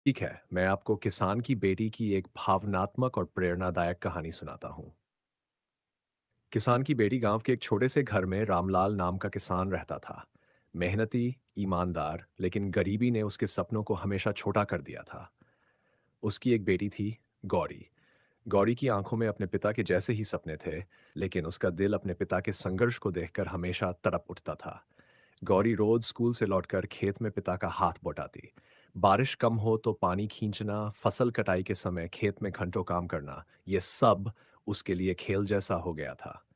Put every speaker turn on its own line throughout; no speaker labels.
ठीक है, मैं आपको किसान की बेटी की एक भावनात्मक और प्रेरणादायक कहानी सुनाता हूँ। किसान की बेटी गांव के एक छोटे से घर में रामलाल नाम का किसान रहता था। मेहनती, ईमानदार, लेकिन गरीबी ने उसके सपनों को हमेशा छोटा कर दिया था। उसकी एक बेटी थी, गौरी। गौरी की आंखों में अपने पिता के जैसे ही सपने थे, लेकिन उसका दिल अपने पिता के संघर्ष को देखकर हमेशा तड़प उठता था। गौरी रोज स्कूल से लौटकर खेत में पिता का हाथ बटाती। बारिश कम हो तो पानी खींचना, फसल कटाई के समय खेत में घंटों काम करना, ये सब उसके लिए खेल जैसा हो गया था।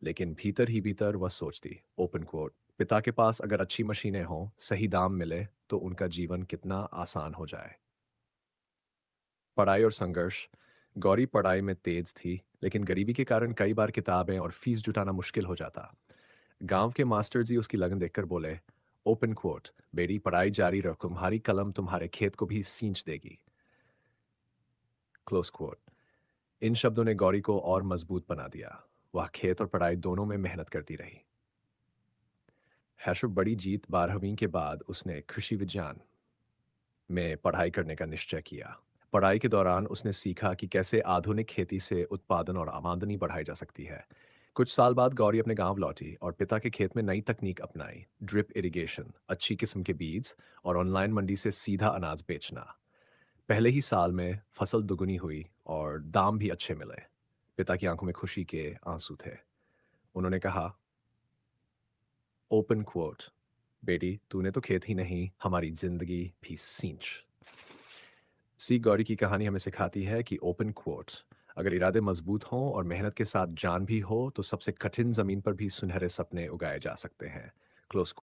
लेकिन भीतर ही भीतर वह सोचती, ओपन कोट, पिता के पास अगर अच्छी मशीनें हों, सही दाम मिले, तो उनका जीवन कितना आसान हो जाए। पढ़ाई और संघर्ष। गौरी पढ़ाई में तेज थी, लेकिन गरीबी के कारण कई बार किताबें और फीस जुटाना मुश्किल हो जाता। गांव के मास्टर जी उसकी लगन देखकर बोले, ओपन कोट, बेटी पढ़ाई जारी रख, तुम्हारी कलम तुम्हारे खेत को भी सींच देगी। Close coat. इन शब्दों ने गौरी को और मजबूत बना दिया। वह खेत और पढ़ाई दोनों में मेहनत करती रही। हैशो बड़ी जीत 12वीं के बाद उसने कृषि विज्ञान में पढ़ाई करने का निश्चय किया। पढ़ाई के दौरान उसने सीखा कि कैसे आधुनिक खेती से उत्पादन और आमदनी बढ़ाई जा सकती है। कुछ साल बाद गौरी अपने गांव लौटी और पिता के खेत में नई तकनीक अपनाई, ड्रिप इरिगेशन, अच्छी किस्म के बीज और ऑनलाइन मंडी से सीधा अनाज बेचना। पहले ही साल में फसल दुगनी हुई और दाम भी अच्छे मिले। पिता की आंखों में खुशी के आंसू थे। उन्होंने कहा, ओपन क्वोट, बेटी तूने तो खेत ही नहीं, हमारी जिंदगी भी सींच। सी गौरी की कहानी हमें सिखाती है कि ओपन क्वोट, अगर इरादे मजबूत हों और मेहनत के साथ जान भी हो तो सबसे कठिन जमीन पर भी सुनहरे सपने उगाए जा सकते हैं। क्लोज